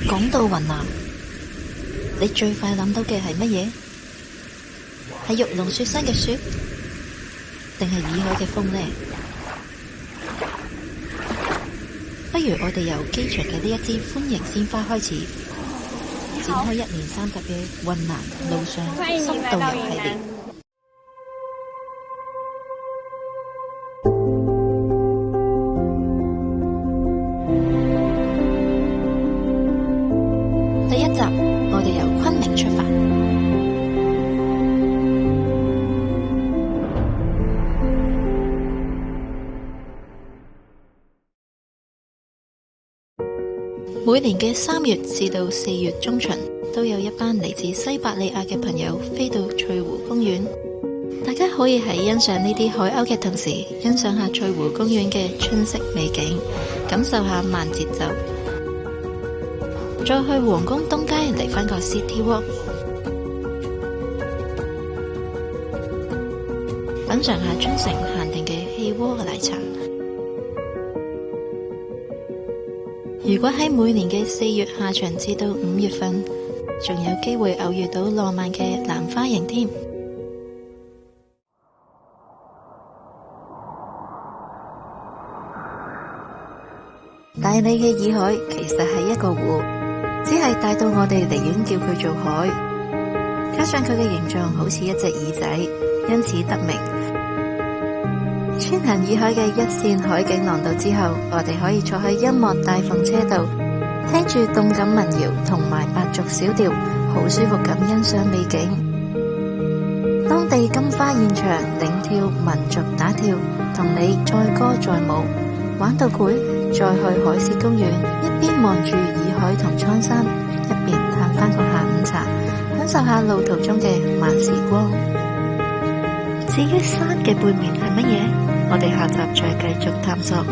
講到雲南，你最快諗到嘅係乜嘢？係玉龍雪山嘅雪，定係洱海嘅風呢？不如我哋由機場嘅呢一支歡迎鮮花開始，展開1連3集嘅雲南路上深度遊系列。第一集，我哋由昆明出發。每年嘅3月至到4月中旬，都有一班嚟自西伯利亞嘅朋友飛到翠湖公園。大家可以喺欣賞呢啲海鷗嘅同時，欣賞下翠湖公園嘅春色美景，感受下慢節奏。再去皇宮東街嚟返個 City Walk， 品嘗下春城限定嘅氣鍋奶茶。如果喺每年嘅4月下旬至到5月份，仲有機會偶遇到浪漫嘅蘭花型添。大理嘅洱海其實係一個湖，只係大到我哋寧願叫佢做海，加上佢嘅形狀好似一隻耳仔，因此得名。穿行洱海嘅一線海景廊道之後，我哋可以坐喺音樂大篷車度，聽住動感民謠同埋白族小調，好舒服咁欣賞美景。當地金花現場領跳民族打跳，同你載歌載舞，玩到攰再去海事公園，一邊望住洱海同蒼山，一邊嘆翻個下午茶，享受下路途中嘅慢時光。至於山嘅背面係乜嘢？我哋下集再繼續探索。